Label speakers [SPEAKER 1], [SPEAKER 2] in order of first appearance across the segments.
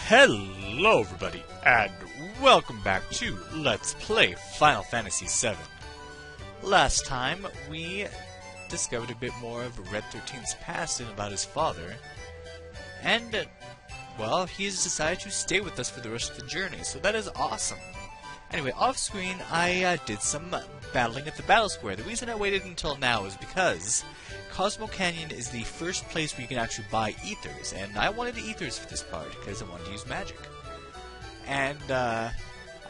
[SPEAKER 1] Hello everybody, and welcome back to Let's Play Final Fantasy VII. Last time, we discovered a bit more of Red 13's past and about his father, and, well, he's decided to stay with us for the rest of the journey, so that is awesome. Anyway, off-screen, I did some battling at the Battle Square. The reason I waited until now is because Cosmo Canyon is the first place where you can actually buy ethers, and I wanted the ethers for this part because I wanted to use magic. And I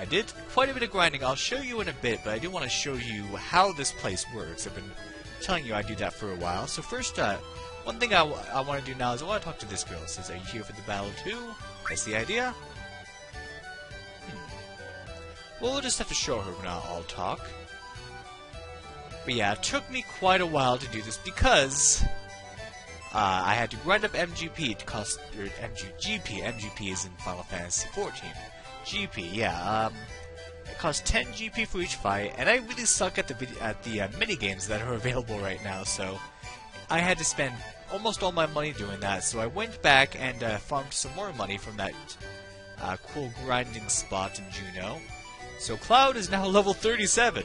[SPEAKER 1] did quite a bit of grinding. I'll show you in a bit, but I do want to show you how this place works. I've been telling you I do that for a while. So first, one thing I want to do now is I want to talk to this girl. It says, "Are you here for the battle too?" That's the idea. Well, we'll just have to show her when I'll talk. But yeah, it took me quite a while to do this because I had to grind up MGP to cost, or MGP. MGP is in Final Fantasy XIV. GP, yeah. It costs 10 GP for each fight, and I really suck at the mini games that are available right now. So I had to spend almost all my money doing that. So I went back and farmed some more money from that cool grinding spot in Juno. So Cloud is now level 37.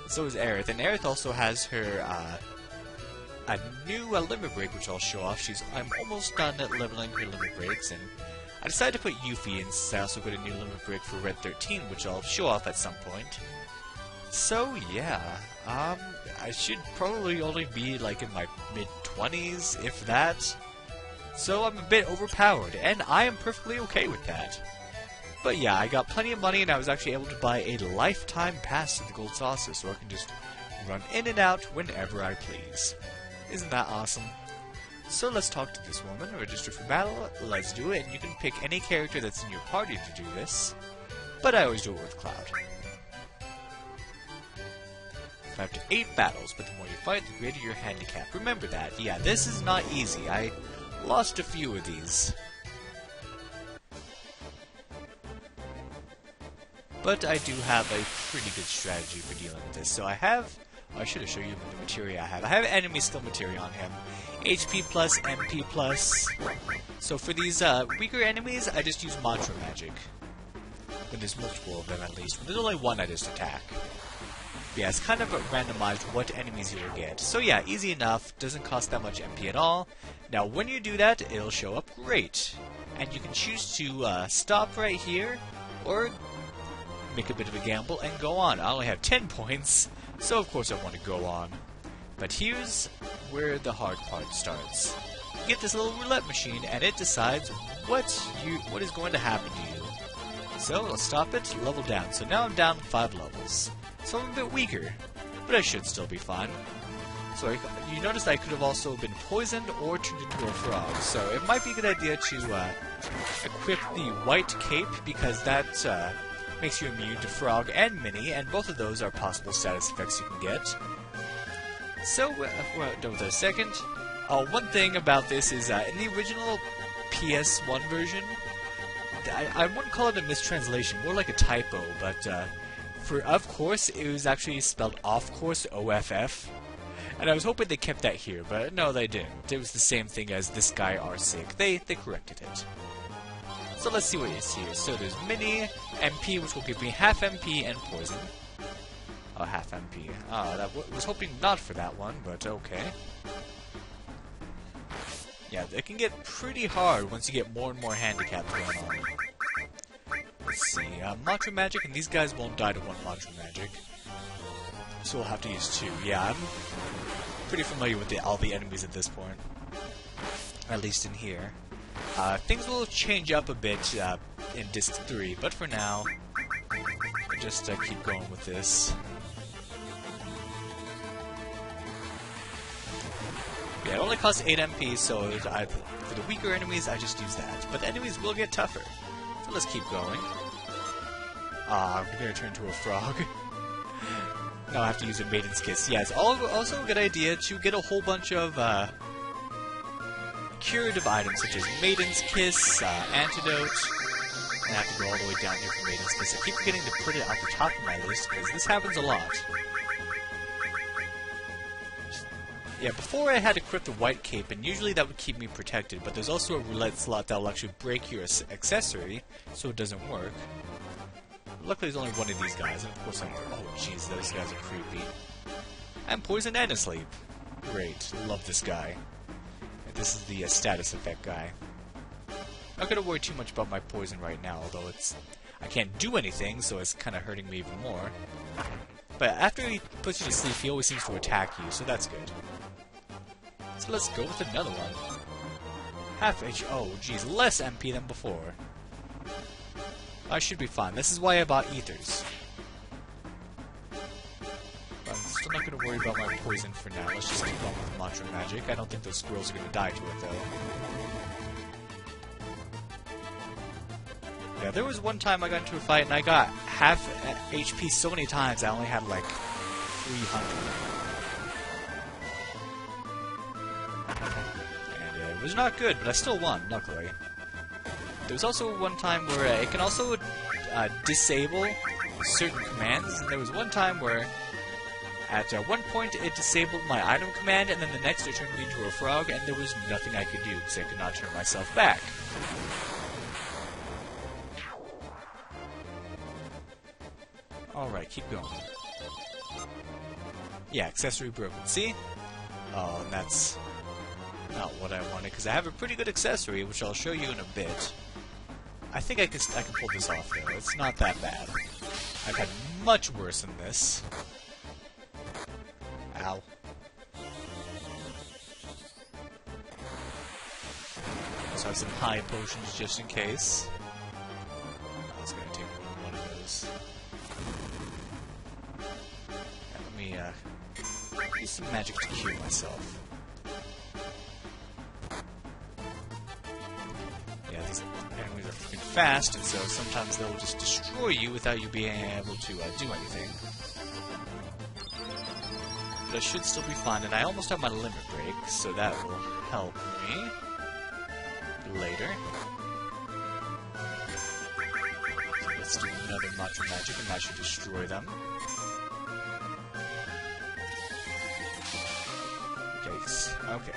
[SPEAKER 1] So is Aerith, and Aerith also has her a new limit break, which I'll show off. I'm almost done at leveling her limit breaks, and I decided to put Yuffie in since I also got a new limit break for Red 13, which I'll show off at some point. So yeah, I should probably only be like in my mid-20s, if that. So I'm a bit overpowered, and I am perfectly okay with that. But yeah, I got plenty of money, and I was actually able to buy a lifetime pass to the Gold Saucer, so I can just run in and out whenever I please. Isn't that awesome? So let's talk to this woman, register for battle, let's do it, and you can pick any character that's in your party to do this, but I always do it with Cloud. 5 to 8 battles, but the more you fight, the greater your handicap. Remember that. Yeah, this is not easy. I lost a few of these. But I do have a pretty good strategy for dealing with this. So I should have shown you the materia I have. I have enemy skill materia on him. HP plus, MP plus. So for these weaker enemies, I just use mantra magic. When there's multiple of them at least. When there's only one, I just attack. But yeah, it's kind of randomized what enemies you will get. So yeah, easy enough. Doesn't cost that much MP at all. Now when you do that, it'll show up great. And you can choose to stop right here, or make a bit of a gamble and go on. I only have 10 points, so of course I want to go on. But here's where the hard part starts. You get this little roulette machine, and it decides what is going to happen to you. So let's stop it, level down. So now I'm down 5 levels. So I'm a bit weaker, but I should still be fine. So you notice I could have also been poisoned or turned into a frog. So it might be a good idea to equip the white cape, because that makes you immune to Frog and Mini, and both of those are possible status effects you can get. So, we're done with a second. One thing about this is, in the original PS1 version, I wouldn't call it a mistranslation, more like a typo, but for of course, it was actually spelled off course, OFF. And I was hoping they kept that here, but no, they didn't. It was the same thing as this guy are sick. They corrected it. So let's see what is here. So there's Mini, MP, which will give me half MP and poison. Oh, half MP. Oh, was hoping not for that one, but okay. Yeah, it can get pretty hard once you get more and more handicaps going on. Let's see, mantra magic, and these guys won't die to one mantra magic. So we'll have to use 2. Yeah, I'm pretty familiar with all the enemies at this point. At least in here. Things will change up a bit in Disc 3, but for now, I'll just keep going with this. Yeah, it only costs 8 MP, so for the weaker enemies, I just use that. But the enemies will get tougher, so let's keep going. I'm gonna turn into a frog. Now I have to use a Maiden's Kiss. Yeah, it's also a good idea to get a whole bunch of curative items such as Maiden's Kiss, Antidote, and I have to go all the way down here for Maiden's Kiss. I keep forgetting to put it at the top of my list, because this happens a lot. Yeah, before I had to equip the white cape, and usually that would keep me protected, but there's also a roulette slot that will actually break your accessory, so it doesn't work. Luckily there's only one of these guys, and of course oh jeez, those guys are creepy. I'm poisoned and asleep. Great, love this guy. And this is the status effect guy. Not gonna worry too much about my poison right now, although I can't do anything, so it's kinda hurting me even more. But after he puts you to sleep, he always seems to attack you, so that's good. So let's go with another one. Half H. Oh, geez, less MP than before. I should be fine. This is why I bought ethers. But I'm still not going to worry about my poison for now. Let's just keep on with Mantra Magic. I don't think those squirrels are going to die to it, though. Yeah, there was one time I got into a fight and I got half HP so many times I only had like 300. And it was not good, but I still won, luckily. There was also one time where it can also disable certain commands, and there was one time where at one point it disabled my item command, and then the next it turned me into a frog, and there was nothing I could do because I could not turn myself back. Alright, keep going. Yeah, accessory broken. See? Oh, and that's not what I wanted, because I have a pretty good accessory, which I'll show you in a bit. I think I can pull this off, though. It's not that bad. I've had much worse than this. Ow. So I have some high potions just in case. I was going to take one of those. Let me use some magic to cure myself. Yeah, these enemies are freaking fast, and so sometimes they'll just destroy you without you being able to do anything. But I should still be fine, and I almost have my limit break, so that will help me later. So let's do another Mantra Magic, and that should destroy them. Okay.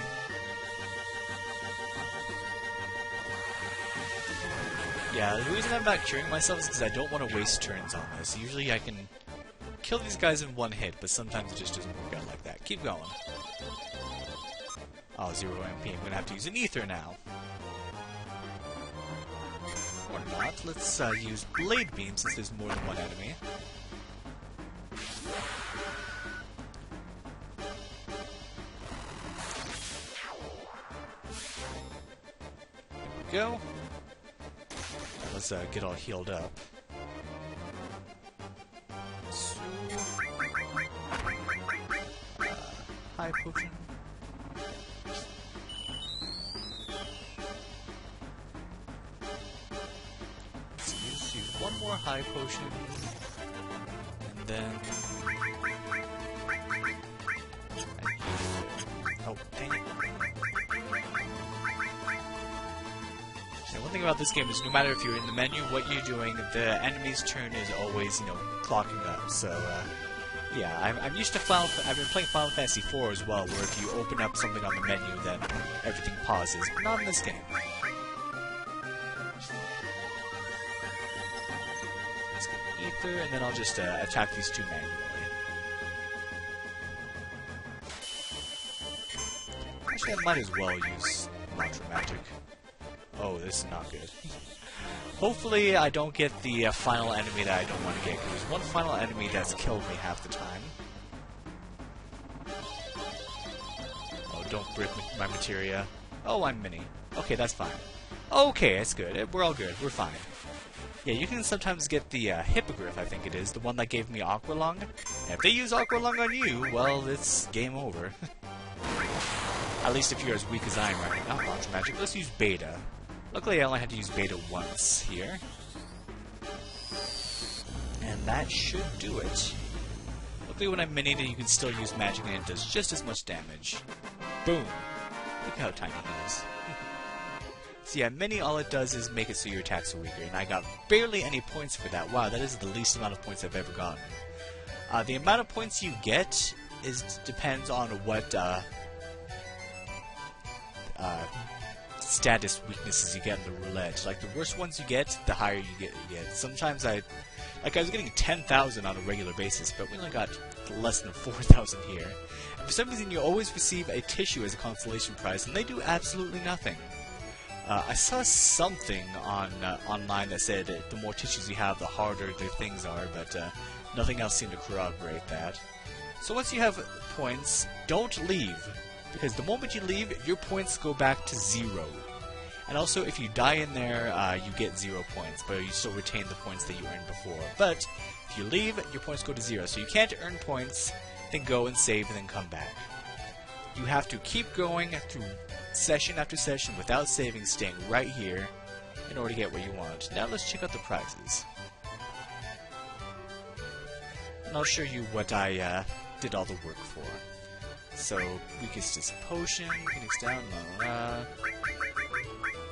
[SPEAKER 1] Yeah, the reason I'm not curing myself is because I don't want to waste turns on this. Usually I can kill these guys in one hit, but sometimes it just doesn't work out like that. Keep going. Oh, 0 MP. I'm going to have to use an ether now. Or not. Let's use Blade Beam since there's more than one enemy. Go. Right, let's get all healed up. So, high potion. Let's use one more high potion, and then. Oh, dang it. One thing about this game is no matter if you're in the menu, what you're doing, the enemy's turn is always, clocking up. So, yeah, I'm used to I've been playing Final Fantasy IV as well, where if you open up something on the menu, then everything pauses. But not in this game. Let's get Ether, and then I'll just attack these two manually. Actually, I might as well use Mantra Magic. Oh, this is not good. Hopefully I don't get the final enemy that I don't want to get, because there's one final enemy that's killed me half the time. Oh, don't break my materia. Oh, I'm mini. Okay, that's fine. Okay, that's good. We're all good. We're fine. Yeah, you can sometimes get the Hippogriff, I think it is, the one that gave me Aqua Lung. And if they use Aqua Lung on you, well, it's game over. At least if you're as weak as I am right now. Not Mantra Magic. Let's use Beta. Luckily, I only had to use Beta once here. And that should do it. Luckily, when I'm minied, you can still use magic and it does just as much damage. Boom! Look how tiny it is. So yeah, mini, all it does is make it so your attacks are weaker, and I got barely any points for that. Wow, that is the least amount of points I've ever gotten. The amount of points you get depends on what status weaknesses you get in the roulette. Like, the worse ones you get, the higher you get. Sometimes I was getting 10,000 on a regular basis, but we only got less than 4,000 here. And for some reason, you always receive a tissue as a consolation prize, and they do absolutely nothing. I saw something on online that said the more tissues you have, the harder the things are, but nothing else seemed to corroborate that. So once you have points, don't leave, because the moment you leave, your points go back to 0. And also, if you die in there, you get 0 points, but you still retain the points that you earned before. But if you leave, your points go to 0, so you can't earn points, then go and save, and then come back. You have to keep going through session after session without saving, staying right here in order to get what you want. Now let's check out the prizes. And I'll show you what I did all the work for. So, weakest is potion, Phoenix down,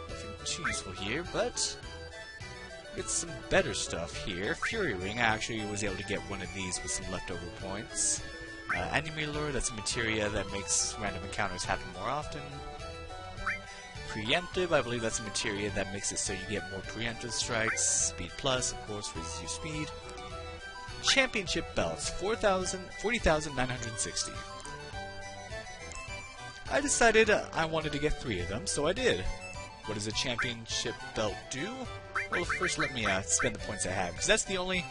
[SPEAKER 1] nothing too useful here, but get some better stuff here. Fury Ring, I actually was able to get one of these with some leftover points. Enemy Lure, that's a materia that makes random encounters happen more often. Preemptive, I believe that's a materia that makes it so you get more preemptive strikes. Speed Plus, of course, raises your speed. Championship Belts, 40,960. I decided I wanted to get 3 of them, so I did. What does a championship belt do? Well, first let me spend the points I have, because that's the only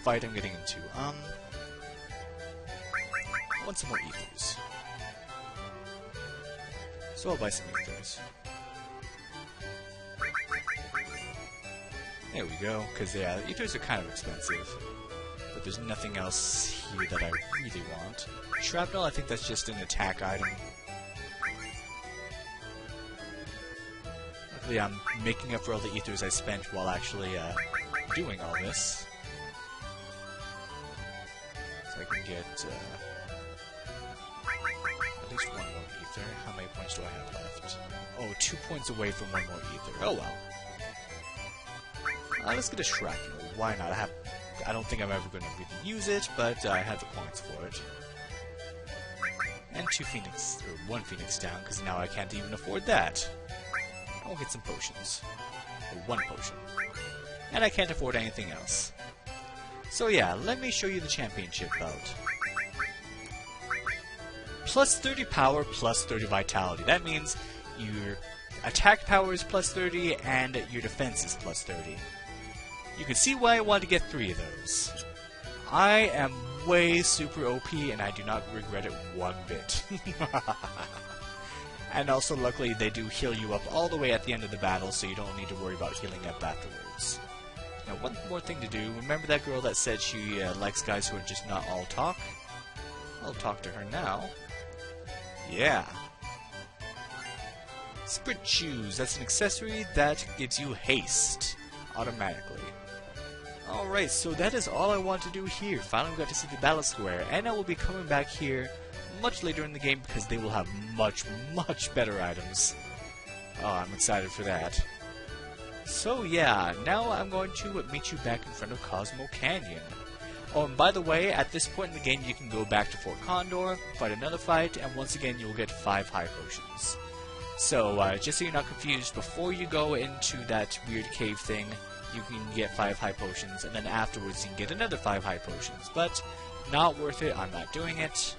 [SPEAKER 1] fight I'm getting into. I want some more ethers. So I'll buy some ethers. There we go, because yeah, ethers are kind of expensive. But there's nothing else here that I really want. Shrapnel, I think that's just an attack item. Luckily, I'm making up for all the ethers I spent while actually doing all this. So I can get at least 1 more ether. How many points do I have left? Oh, 2 points away from 1 more ether. Oh well. Let's get a shrapnel. Why not? I don't think I'm ever going to really use it, but I have the points for it. And 2 Phoenix, or 1 Phoenix down, because now I can't even afford that. I'll get some potions. Or 1 potion. And I can't afford anything else. So yeah, let me show you the championship belt. Plus 30 power, plus 30 vitality. That means your attack power is plus 30, and your defense is plus 30. You can see why I wanted to get 3 of those. I am way super OP, and I do not regret it one bit. And also, luckily, they do heal you up all the way at the end of the battle, so you don't need to worry about healing up afterwards. Now, one more thing to do. Remember that girl that said she likes guys who are just not all talk? I'll talk to her now. Yeah. Sprint Shoes. That's an accessory that gives you haste automatically. Alright, so that is all I want to do here. Finally we got to see the Battle Square, and I will be coming back here much later in the game because they will have much, much better items. Oh, I'm excited for that. So yeah, now I'm going to meet you back in front of Cosmo Canyon. Oh, and by the way, at this point in the game you can go back to Fort Condor, fight another fight, and once again you'll get 5 high potions. So, just so you're not confused, before you go into that weird cave thing, you can get 5 high potions, and then afterwards you can get another 5 high potions. But, not worth it, I'm not doing it.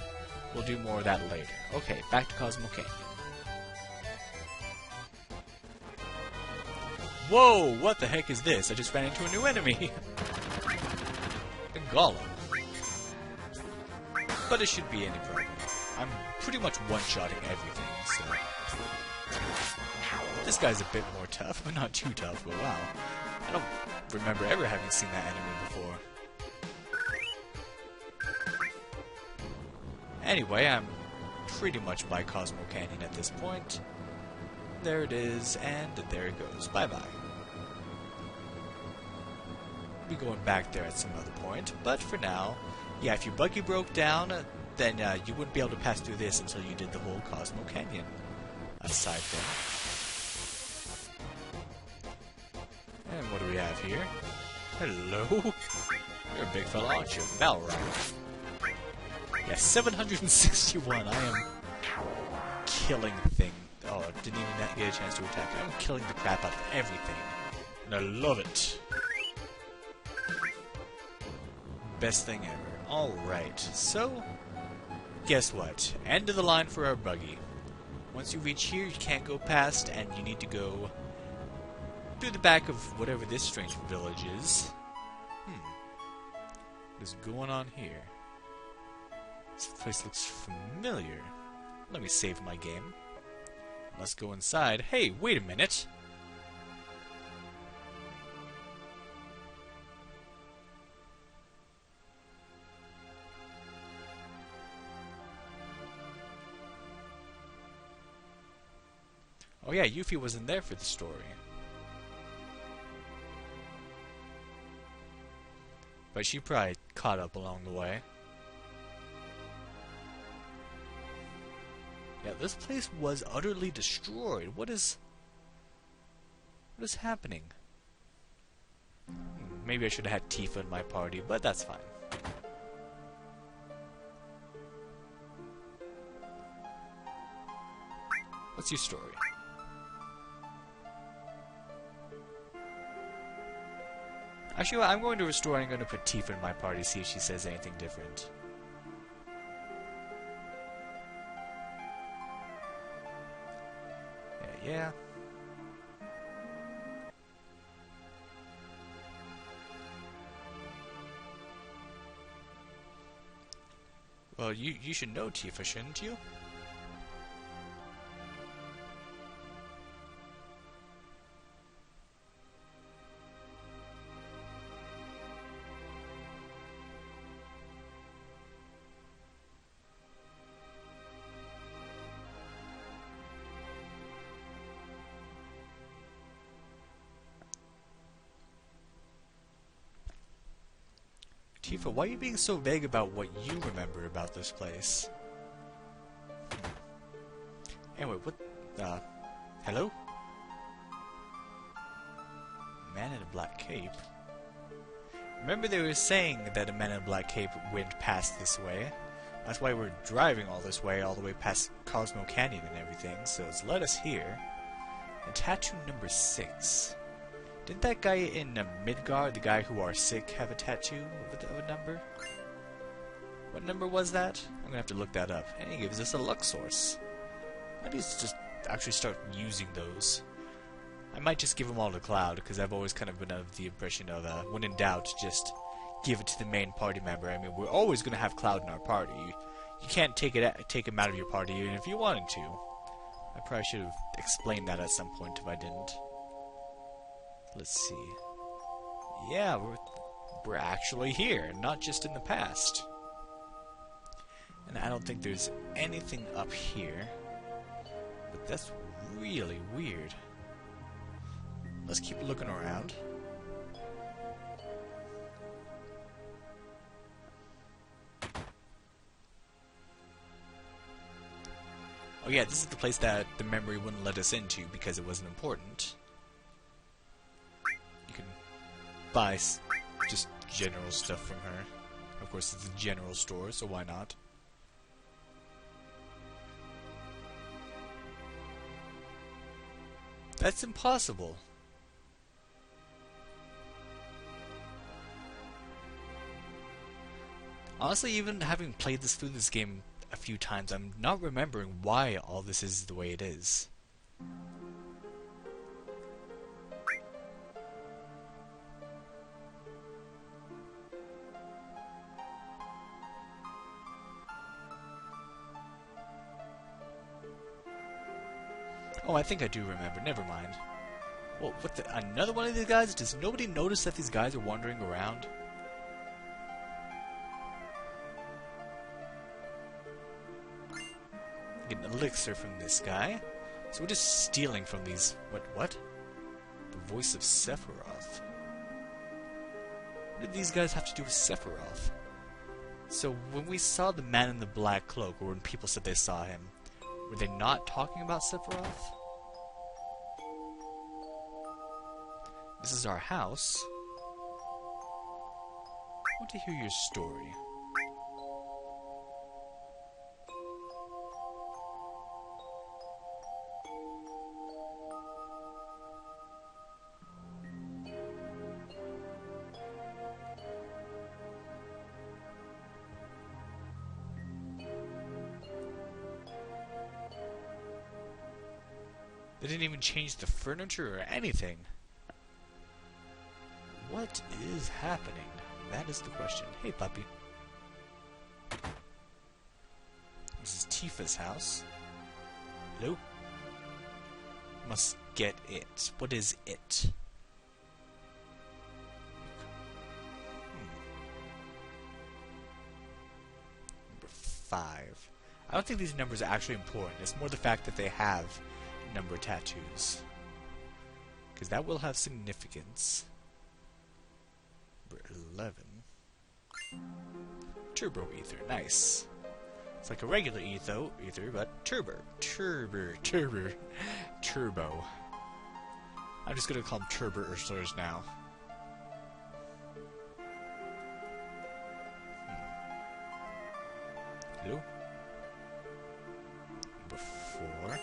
[SPEAKER 1] We'll do more of that later. Okay, back to Cosmo Canyon. Whoa, what the heck is this? I just ran into a new enemy. A golem. But it should be any problem. I'm pretty much one-shotting everything, so... This guy's a bit more tough, but not too tough, but wow. I don't remember ever having seen that enemy before. Anyway, I'm pretty much by Cosmo Canyon at this point. There it is, and there it goes. Bye-bye. I'll be going back there at some other point, but for now, yeah, if your buggy broke down, then you wouldn't be able to pass through this until you did the whole Cosmo Canyon side thing. And what do we have here? Hello? You're a big fella, aren't you? Balrog. Yeah, 761. I am killing the thing. Oh, I didn't even get a chance to attack. I'm killing the crap out of everything. And I love it. Best thing ever. Alright, so... guess what? End of the line for our buggy. Once you reach here, you can't go past, and you need to go through the back of whatever this strange village is. What is going on here? This place looks familiar. Let me save my game. Let's go inside. Hey, wait a minute! Oh yeah, Yuffie wasn't there for the story. But she probably caught up along the way. Yeah, this place was utterly destroyed. What is happening? Maybe I should have had Tifa in my party, but that's fine. What's your story? Actually, I'm going to restore and I'm going to put Tifa in my party, see if she says anything different. Yeah. Well, you should know Tifa, shouldn't you? Tifa, why are you being so vague about what you remember about this place? Anyway, what... hello? Man in a black cape? Remember they were saying that a man in a black cape went past this way. That's why we're driving all this way, all the way past Cosmo Canyon and everything, so it's led us here. And tattoo number 6. Didn't that guy in Midgard, the guy who are sick, have a tattoo of a number? What number was that? I'm gonna have to look that up. And he gives us a luck source. Maybe it's just actually start using those. I might just give them all to Cloud, because I've always kind of been of the impression of, when in doubt, just give it to the main party member. I mean, we're always gonna have Cloud in our party. You can't take him out of your party even if you wanted to. I probably should have explained that at some point if I didn't. Let's see. Yeah, we're actually here, not just in the past. And I don't think there's anything up here. But that's really weird. Let's keep looking around. Oh yeah, this is the place that the memory wouldn't let us into because it wasn't important. You can buy just general stuff from her. Of course, it's a general store, so why not? That's impossible. Honestly, even having played through this game a few times, I'm not remembering why all this is the way it is. Oh, I think I do remember. Never mind. Well, what the... Another one of these guys? Does nobody notice that these guys are wandering around? Get an elixir from this guy. So we're just stealing from these... What? The voice of Sephiroth. What did these guys have to do with Sephiroth? So when we saw the man in the black cloak, or when people said they saw him, were they not talking about Sephiroth? This is our house. I want to hear your story. didn't even change the furniture or anything. What is happening? That is the question. Hey, puppy. This is Tifa's house. Hello? Must get it. What is it? Number 5. I don't think these numbers are actually important. It's more the fact that they have number tattoos. Because that will have significance. Number 11. Turbo Ether. Nice. It's like a regular ether, but turbo. I'm just gonna call them turbo Ursulars now. Hello? Number 4.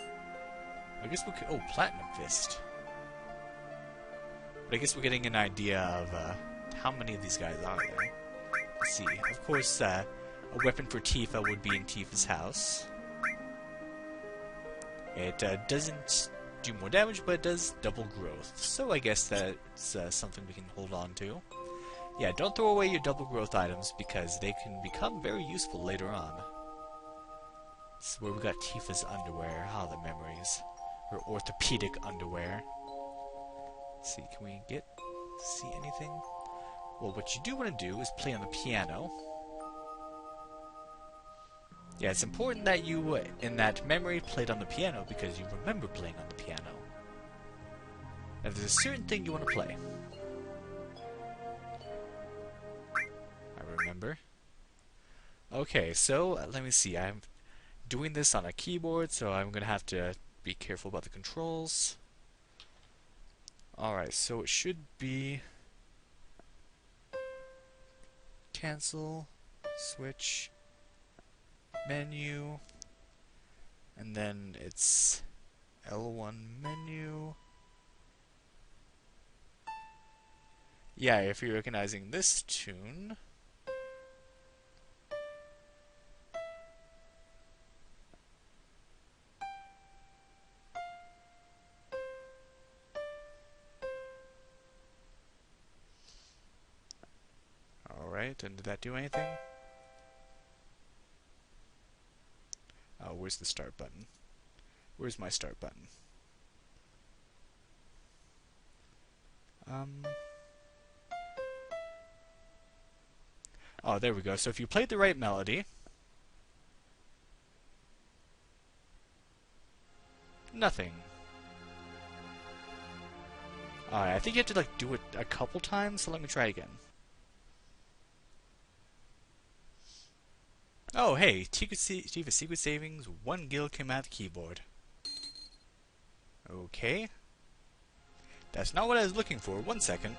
[SPEAKER 1] I guess we could... Oh, Platinum Fist. But I guess we're getting an idea of how many of these guys are there. Let's see. Of course, a weapon for Tifa would be in Tifa's house. It doesn't do more damage, but it does double growth. So I guess that's something we can hold on to. Yeah, don't throw away your double growth items because they can become very useful later on. This is where we got Tifa's underwear. Ah, the memories. Her orthopedic underwear. Let's see, can we see anything? Well, what you do want to do is play on the piano. Yeah, it's important that you, in that memory, played on the piano because you remember playing on the piano. Now, there's a certain thing you want to play. I remember. Okay, so, let me see. I'm doing this on a keyboard, so I'm going to have to be careful about the controls. Alright, so it should be... Cancel, switch, menu, and then it's L1 menu. Yeah, if you're recognizing this tune. Alright, and did that do anything? Oh, where's the start button? Where's my start button? Oh, there we go. So if you played the right melody... Nothing. Alright, I think you have to, like, do it a couple times, so let me try again. Oh, hey, Tifa Secret Savings, 1 gil came out of the keyboard. Okay. That's not what I was looking for. 1 second.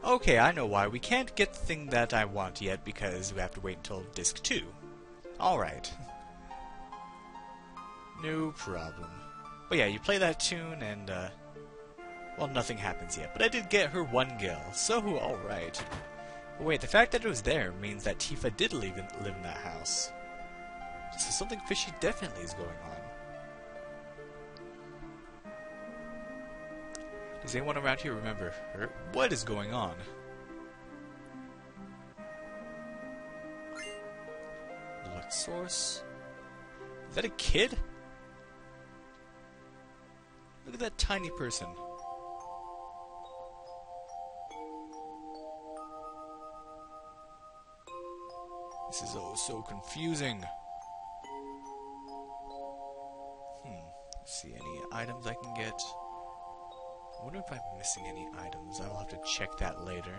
[SPEAKER 1] Okay, I know why. We can't get the thing that I want yet because we have to wait until disc 2. Alright. No problem. But yeah, you play that tune and, well, nothing happens yet. But I did get her 1 gil, so alright. But wait, the fact that it was there means that Tifa did live in that house. So something fishy definitely is going on. Does anyone around here remember her? What is going on? Select source. Is that a kid? Look at that tiny person. This is oh so confusing. Let's see, any items I can get? I wonder if I'm missing any items. I'll have to check that later.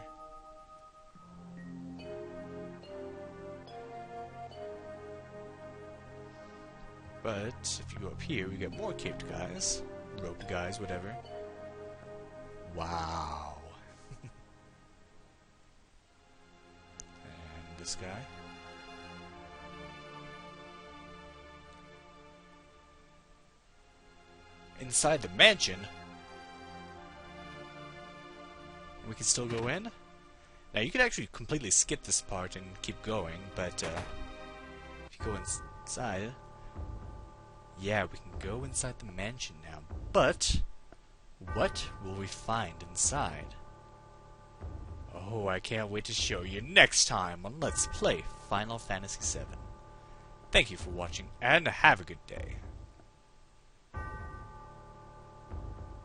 [SPEAKER 1] But if you go up here, we get more caped guys, roped guys, whatever. Wow. And this guy. Inside the mansion. We can still go in. Now you could actually completely skip this part and keep going, but if you go inside, Yeah, we can go inside the mansion now, but what will we find inside? Oh, I can't wait to show you next time on Let's Play Final Fantasy VII. Thank you for watching, and have a good day.